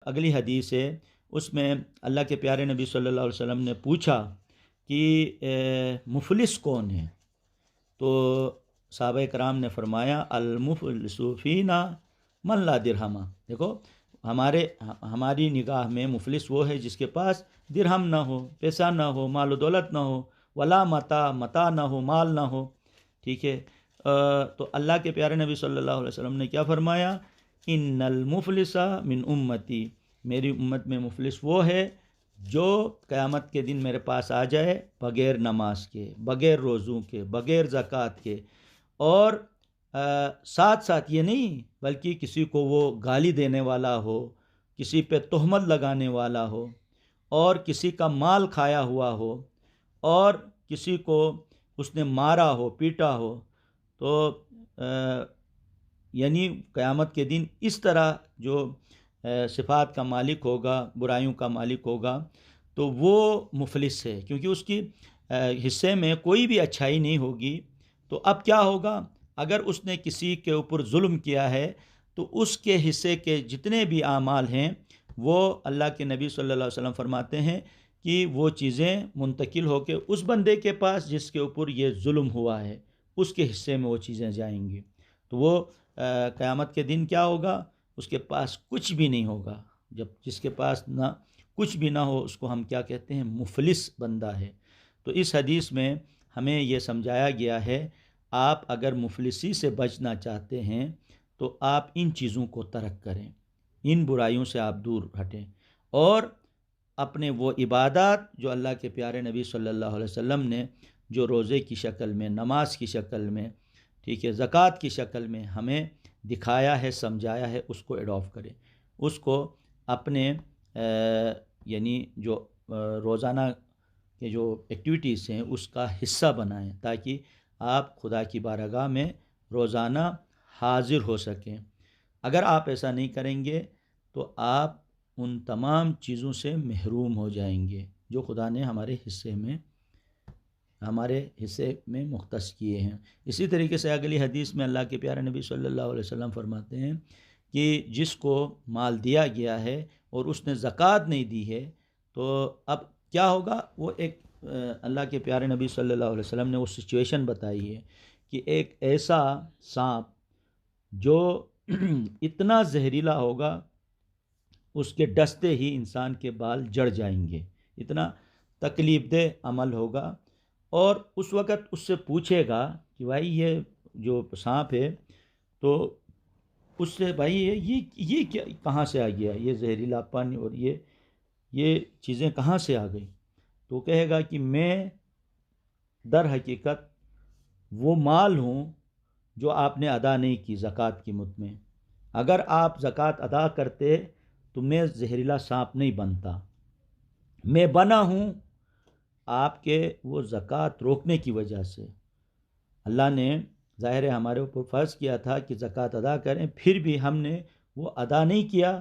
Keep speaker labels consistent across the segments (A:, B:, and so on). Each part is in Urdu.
A: اگلی حدیث ہے، اس میں اللہ کے پیارے نبی صلی اللہ علیہ وسلم نے پوچھا کہ مفلس کون ہے؟ تو صحابہ کرام نے فرمایا المفلس فینا من لا درہم۔ دیکھو، ہماری نگاہ میں مفلس وہ ہے جس کے پاس درہم نہ ہو، پیسہ نہ ہو، مال و دولت نہ ہو، ولا متا نہ ہو، مال نہ ہو، ٹھیک ہے۔ تو اللہ کے پیارے نبی صلی اللہ علیہ وسلم نے کیا فرمایا؟ ان المفلس من امتی، میری امت میں مفلس وہ ہے جو قیامت کے دن میرے پاس آ جائے بغیر نماز کے، بغیر روزوں کے، بغیر زکوٰۃ کے، اور ساتھ ساتھ یہ نہیں بلکہ کسی کو وہ گالی دینے والا ہو، کسی پہ تہمت لگانے والا ہو، اور کسی کا مال کھایا ہوا ہو، اور کسی کو اس نے مارا ہو، پیٹا ہو، تو یعنی قیامت کے دن اس طرح جو صفات کا مالک ہوگا، برائیوں کا مالک ہوگا، تو وہ مفلس ہے، کیونکہ اس کی حصے میں کوئی بھی اچھائی نہیں ہوگی۔ تو اب کیا ہوگا؟ اگر اس نے کسی کے اوپر ظلم کیا ہے تو اس کے حصے کے جتنے بھی اعمال ہیں وہ اللہ کے نبی صلی اللہ علیہ وسلم فرماتے ہیں کہ وہ چیزیں منتقل ہو کے اس بندے کے پاس جس کے اوپر یہ ظلم ہوا ہے، اس کے حصے میں وہ چیزیں جائیں گی۔ تو وہ قیامت کے دن کیا ہوگا؟ اس کے پاس کچھ بھی نہیں ہوگا۔ جب جس کے پاس نہ کچھ بھی نہ ہو، اس کو ہم کیا کہتے ہیں؟ مفلس بندہ ہے۔ تو اس حدیث میں ہمیں یہ سمجھایا گیا ہے، آپ اگر مفلسی سے بچنا چاہتے ہیں تو آپ ان چیزوں کو ترک کریں، ان برائیوں سے آپ دور ہٹیں، اور اپنے وہ عبادات جو اللہ کے پیارے نبی صلی اللہ علیہ وسلم نے جو روزے کی شکل میں، نماز کی شکل میں، ٹھیک ہے، زکوٰۃ کی شکل میں ہمیں دکھایا ہے، سمجھایا ہے، اس کو اڈاپٹ کریں، اس کو اپنے یعنی جو روزانہ کے جو ایکٹیویٹیز ہیں اس کا حصہ بنائیں، تاکہ آپ خدا کی بارگاہ میں روزانہ حاضر ہو سکیں۔ اگر آپ ایسا نہیں کریں گے تو آپ ان تمام چیزوں سے محروم ہو جائیں گے جو خدا نے ہمارے حصے میں مختص کیے ہیں۔ اسی طریقے سے اگلی حدیث میں اللہ کے پیارے نبی صلی اللہ علیہ وسلم فرماتے ہیں کہ جس کو مال دیا گیا ہے اور اس نے زکوٰۃ نہیں دی ہے، تو اب کیا ہوگا؟ وہ ایک اللہ کے پیارے نبی صلی اللہ علیہ وسلم نے وہ سچویشن بتائی ہے کہ ایک ایسا سانپ جو اتنا زہریلا ہوگا، اس کے ڈستے ہی انسان کے بال جڑ جائیں گے، اتنا تکلیف دہ عمل ہوگا۔ اور اس وقت اس سے پوچھے گا کہ بھائی یہ جو سانپ ہے، تو اس سے بھائی یہ کیا کہاں سے آ گیا، یہ زہریلا پن اور یہ چیزیں کہاں سے آ گئی؟ تو کہے گا کہ میں در حقیقت وہ مال ہوں جو آپ نے ادا نہیں کی زکوٰۃ کی مد میں۔ اگر آپ زکوٰۃ ادا کرتے تو میں زہریلا سانپ نہیں بنتا، میں بنا ہوں آپ کے وہ زکوٰۃ روکنے کی وجہ سے۔ اللہ نے ظاہر ہے ہمارے اوپر فرض کیا تھا کہ زکوٰۃ ادا کریں، پھر بھی ہم نے وہ ادا نہیں کیا،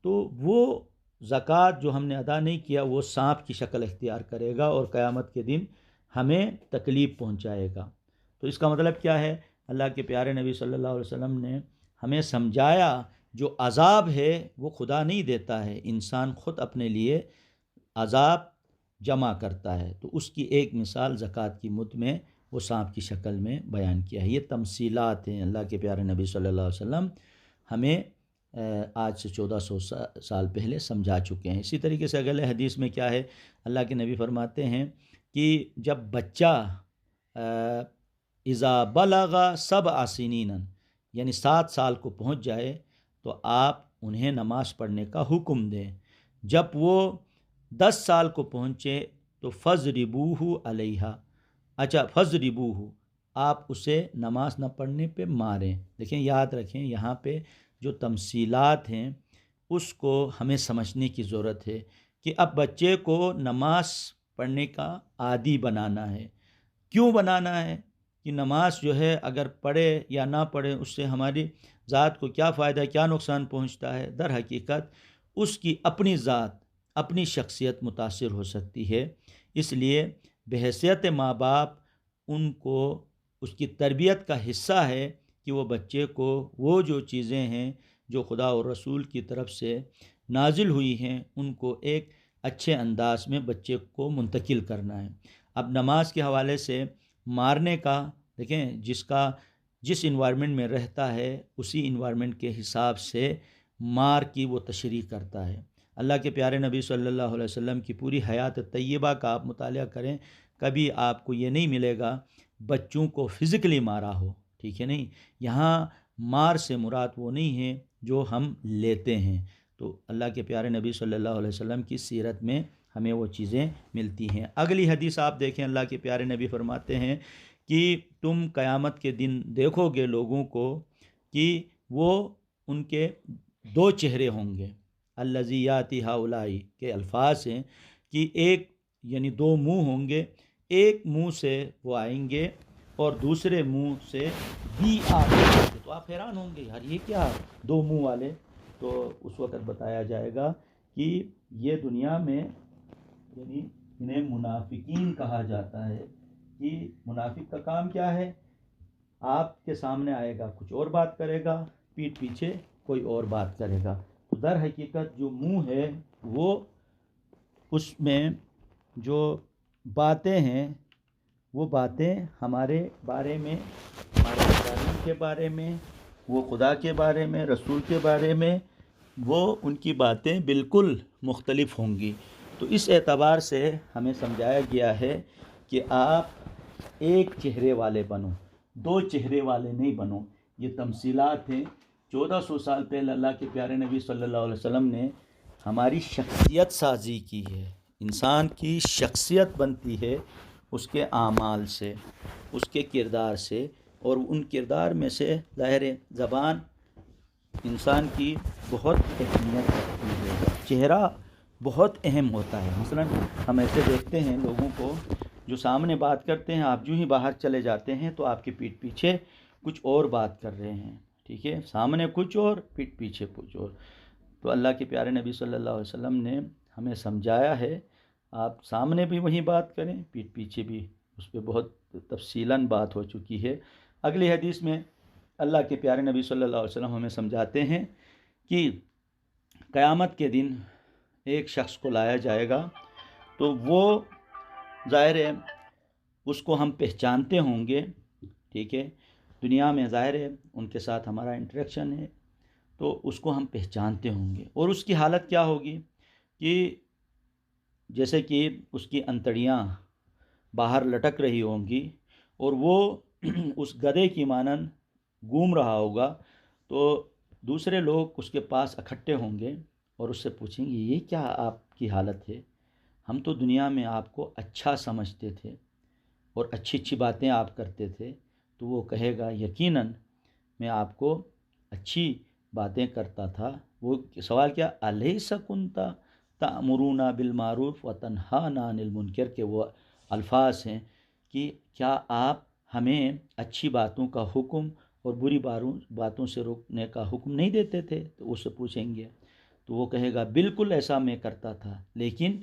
A: تو وہ زکوٰۃ جو ہم نے ادا نہیں کیا وہ سانپ کی شکل اختیار کرے گا اور قیامت کے دن ہمیں تکلیف پہنچائے گا۔ تو اس کا مطلب کیا ہے؟ اللہ کے پیارے نبی صلی اللہ علیہ وسلم نے ہمیں سمجھایا جو عذاب ہے وہ خدا نہیں دیتا ہے، انسان خود اپنے لیے عذاب جمع کرتا ہے۔ تو اس کی ایک مثال زکوٰۃ کی مد میں وہ سانپ کی شکل میں بیان کیا ہے۔ یہ تمثیلات ہیں، اللہ کے پیارے نبی صلی اللہ علیہ وسلم ہمیں آج سے 1400 سال پہلے سمجھا چکے ہیں۔ اسی طریقے سے اگلے حدیث میں کیا ہے؟ اللہ کے نبی فرماتے ہیں کہ جب بچہ اذا بلغ 7 سنین، یعنی 7 سال کو پہنچ جائے تو آپ انہیں نماز پڑھنے کا حکم دیں۔ جب وہ 10 سال کو پہنچے تو فضربوہ علیہا، فضربوہ، آپ اسے نماز نہ پڑھنے پہ ماریں۔ دیکھیں، یاد رکھیں، یہاں پہ جو تمثیلات ہیں اس کو ہمیں سمجھنے کی ضرورت ہے کہ اب بچے کو نماز پڑھنے کا عادی بنانا ہے۔ کیوں بنانا ہے؟ کہ نماز جو ہے اگر پڑھے یا نہ پڑھے اس سے ہماری ذات کو کیا فائدہ، کیا نقصان پہنچتا ہے؟ در حقیقت اس کی اپنی ذات، اپنی شخصیت متاثر ہو سکتی ہے۔ اس لیے بحیثیت ماں باپ ان کو اس کی تربیت کا حصہ ہے کہ وہ بچے کو وہ جو چیزیں ہیں جو خدا اور رسول کی طرف سے نازل ہوئی ہیں ان کو ایک اچھے انداز میں بچے کو منتقل کرنا ہے۔ اب نماز کے حوالے سے مارنے کا دیکھیں، جس انوائرمنٹ میں رہتا ہے اسی انوائرمنٹ کے حساب سے مار کی وہ تشریح کرتا ہے۔ اللہ کے پیارے نبی صلی اللہ علیہ وسلم کی پوری حیات طیبہ کا آپ مطالعہ کریں، کبھی آپ کو یہ نہیں ملے گا بچوں کو فزیکلی مارا ہو، ٹھیک ہے نہیں۔ یہاں مار سے مراد وہ نہیں ہے جو ہم لیتے ہیں، تو اللہ کے پیارے نبی صلی اللہ علیہ وسلم کی سیرت میں ہمیں وہ چیزیں ملتی ہیں۔ اگلی حدیث آپ دیکھیں، اللہ کے پیارے نبی فرماتے ہیں کہ تم قیامت کے دن دیکھو گے لوگوں کو کہ وہ ان کے دو چہرے ہوں گے، الذی یاتی ہؤلاء کے الفاظ ہیں کہ ایک یعنی دو منہ ہوں گے، ایک منہ سے وہ آئیں گے اور دوسرے منہ سے بھی آئیں گے۔ تو آپ حیران ہوں گے، یار یہ کیا دو منہ والے؟ تو اس وقت بتایا جائے گا کہ یہ دنیا میں یعنی انہیں منافقین کہا جاتا ہے کہ منافق کا کام کیا ہے؟ آپ کے سامنے آئے گا کچھ اور بات کرے گا، پیٹھ پیچھے کوئی اور بات کرے گا۔ تو در حقیقت جو منہ ہے وہ اس میں جو باتیں ہیں وہ باتیں ہمارے بارے میں، ہمارے تعلیم کے بارے میں، وہ خدا کے بارے میں، رسول کے بارے میں، وہ ان کی باتیں بالکل مختلف ہوں گی۔ تو اس اعتبار سے ہمیں سمجھایا گیا ہے کہ آپ ایک چہرے والے بنو، دو چہرے والے نہیں بنو۔ یہ تمثیلات ہیں، 1400 سال پہلے اللہ کے پیارے نبی صلی اللہ علیہ وسلم نے ہماری شخصیت سازی کی ہے۔ انسان کی شخصیت بنتی ہے اس کے اعمال سے، اس کے کردار سے، اور ان کردار میں سے ظاہر زبان انسان کی بہت اہمیت رکھتی ہے، چہرہ بہت اہم ہوتا ہے۔ مثلا ہم ایسے دیکھتے ہیں لوگوں کو جو سامنے بات کرتے ہیں، آپ جو ہی باہر چلے جاتے ہیں تو آپ کے پیٹھ پیچھے کچھ اور بات کر رہے ہیں، ٹھیک ہے، سامنے کچھ اور پیٹھ پیچھے کچھ اور۔ تو اللہ کے پیارے نبی صلی اللہ علیہ وسلم نے ہمیں سمجھایا ہے آپ سامنے بھی وہی بات کریں، پیٹھ پیچھے بھی، اس پہ بہت تفصیلاً بات ہو چکی ہے۔ اگلی حدیث میں اللہ کے پیارے نبی صلی اللہ علیہ وسلم ہمیں سمجھاتے ہیں کہ قیامت کے دن ایک شخص کو لایا جائے گا تو وہ ظاہر ہے اس کو ہم پہچانتے ہوں گے، ٹھیک ہے، دنیا میں ظاہر ہے ان کے ساتھ ہمارا انٹریکشن ہے تو اس کو ہم پہچانتے ہوں گے، اور اس کی حالت کیا ہوگی کہ جیسے کہ اس کی انتڑیاں باہر لٹک رہی ہوں گی اور وہ اس گدھے کی مانند گھوم رہا ہوگا، تو دوسرے لوگ اس کے پاس اکٹھے ہوں گے اور اس سے پوچھیں گے یہ کیا آپ کی حالت ہے؟ ہم تو دنیا میں آپ کو اچھا سمجھتے تھے اور اچھی اچھی باتیں آپ کرتے تھے۔ تو وہ کہے گا یقیناً میں آپ کو اچھی باتیں کرتا تھا۔ وہ سوال کیا، الیس کنت تأمرون بالمعروف وتنہانا عن المنکر کے وہ الفاظ ہیں کہ کیا آپ ہمیں اچھی باتوں کا حکم اور بری باتوں سے روکنے کا حکم نہیں دیتے تھے؟ تو اس سے پوچھیں گے تو وہ کہے گا بالکل ایسا میں کرتا تھا، لیکن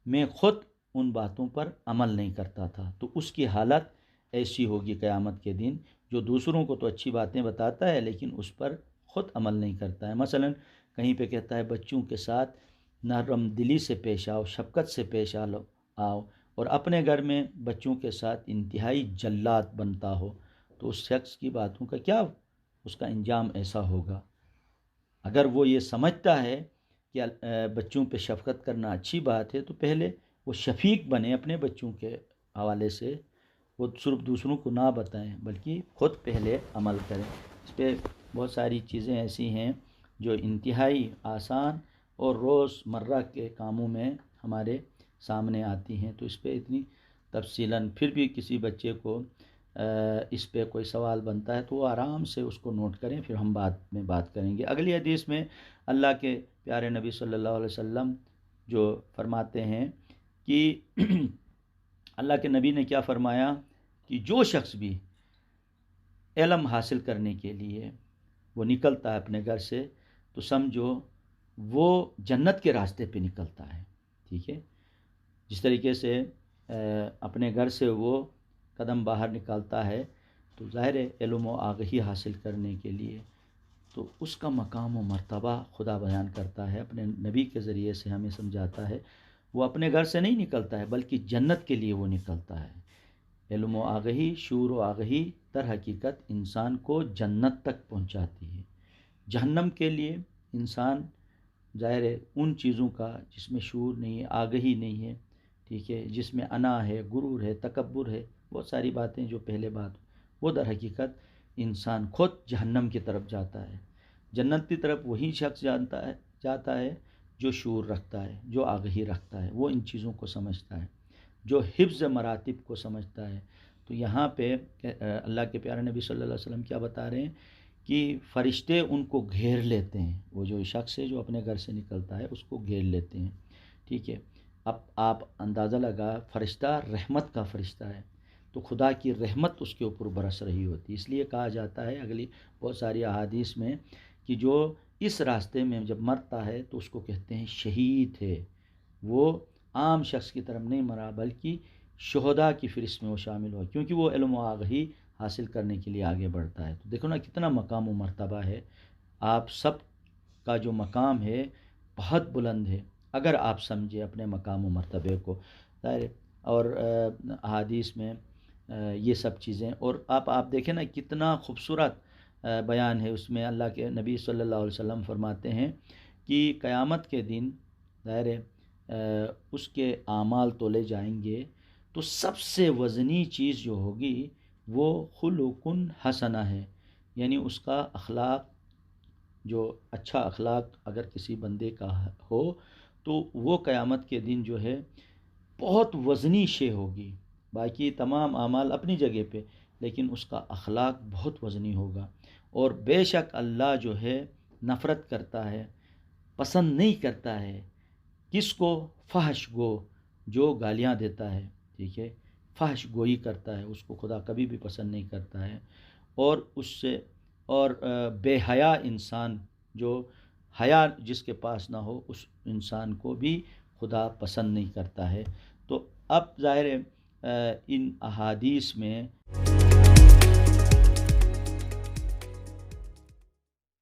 A: میں خود ان باتوں پر عمل نہیں کرتا تھا۔ تو اس کی حالت ایسی ہوگی قیامت کے دن، جو دوسروں کو تو اچھی باتیں بتاتا ہے لیکن اس پر خود عمل نہیں کرتا ہے۔ مثلا کہیں پہ کہتا ہے بچوں کے ساتھ نرم دلی سے پیش آؤ، شفقت سے پیش آؤ، اور اپنے گھر میں بچوں کے ساتھ انتہائی جلاد بنتا ہو، تو اس شخص کی باتوں کا کیا اس کا انجام ایسا ہوگا۔ اگر وہ یہ سمجھتا ہے کہ بچوں پہ شفقت کرنا اچھی بات ہے تو پہلے وہ شفیق بنے اپنے بچوں کے حوالے سے، وہ صرف دوسروں کو نہ بتائیں بلکہ خود پہلے عمل کریں۔ اس پہ بہت ساری چیزیں ایسی ہیں جو انتہائی آسان اور روز مرہ کے کاموں میں ہمارے سامنے آتی ہیں، تو اس پہ اتنی تفصیلاً پھر بھی کسی بچے کو اس پہ کوئی سوال بنتا ہے تو وہ آرام سے اس کو نوٹ کریں، پھر ہم بعد میں بات کریں گے۔ اگلی حدیث میں اللہ کے پیارے نبی صلی اللہ علیہ وسلم جو فرماتے ہیں کہ اللہ کے نبی نے کیا فرمایا کہ جو شخص بھی علم حاصل کرنے کے لیے وہ نکلتا ہے اپنے گھر سے تو سمجھو وہ جنت کے راستے پہ نکلتا ہے، ٹھیک ہے۔ جس طریقے سے اپنے گھر سے وہ قدم باہر نکالتا ہے تو ظاہر ہے علم و آگہی حاصل کرنے کے لیے، تو اس کا مقام و مرتبہ خدا بیان کرتا ہے، اپنے نبی کے ذریعے سے ہمیں سمجھاتا ہے۔ وہ اپنے گھر سے نہیں نکلتا ہے بلکہ جنت کے لیے وہ نکلتا ہے۔ علم و آگہی، شعور و آگہی در حقیقت انسان کو جنت تک پہنچاتی ہے۔ جہنم کے لیے انسان ظاہر ہے ان چیزوں کا جس میں شعور نہیں ہے، آگہی نہیں ہے، ٹھیک ہے، جس میں انا ہے، غرور ہے، تکبر ہے، بہت ساری باتیں جو پہلے بات، وہ در حقیقت انسان خود جہنم کی طرف جاتا ہے۔ جنت کی طرف وہی شخص جاتا ہے جو شعور رکھتا ہے، جو آگہی رکھتا ہے، وہ ان چیزوں کو سمجھتا ہے، جو حفظ مراتب کو سمجھتا ہے۔ تو یہاں پہ اللہ کے پیارے نبی صلی اللہ علیہ وسلم کیا بتا رہے ہیں کہ فرشتے ان کو گھیر لیتے ہیں، وہ جو شخص ہے جو اپنے گھر سے نکلتا ہے اس کو گھیر لیتے ہیں، ٹھیک ہے۔ اب آپ اندازہ لگا، فرشتہ رحمت کا فرشتہ ہے، تو خدا کی رحمت اس کے اوپر برس رہی ہوتی، اس لیے کہا جاتا ہے اگلی بہت ساری احادیث میں کہ جو اس راستے میں جب مرتا ہے تو اس کو کہتے ہیں شہید ہے، وہ عام شخص کی طرف نہیں مرا بلکہ شہداء کی فہرست میں وہ شامل ہوا، کیونکہ وہ علم و آگہی حاصل کرنے کے لیے آگے بڑھتا ہے۔ تو دیکھو نا کتنا مقام و مرتبہ ہے، آپ سب کا جو مقام ہے بہت بلند ہے اگر آپ سمجھے اپنے مقام و مرتبے کو، ظاہر ہے۔ اور احادیث میں یہ سب چیزیں، اور آپ دیکھیں نا کتنا خوبصورت بیان ہے اس میں۔ اللہ کے نبی صلی اللہ علیہ وسلم فرماتے ہیں کہ قیامت کے دن ظاہر ہے اس کے اعمال تولے جائیں گے تو سب سے وزنی چیز جو ہوگی وہ خلق حسنہ ہے، یعنی اس کا اخلاق، جو اچھا اخلاق اگر کسی بندے کا ہو تو وہ قیامت کے دن جو ہے بہت وزنی شے ہوگی، باقی تمام اعمال اپنی جگہ پہ، لیکن اس کا اخلاق بہت وزنی ہوگا۔ اور بے شک اللہ جو ہے نفرت کرتا ہے، پسند نہیں کرتا ہے کس کو؟ فحش گو، جو گالیاں دیتا ہے، ٹھیک ہے، فحش گوئی کرتا ہے، اس کو خدا کبھی بھی پسند نہیں کرتا ہے۔ اور اس سے اور بے حیا انسان، جو حیا جس کے پاس نہ ہو، اس انسان کو بھی خدا پسند نہیں کرتا ہے۔ تو اب ظاہر ہے ان احادیث میں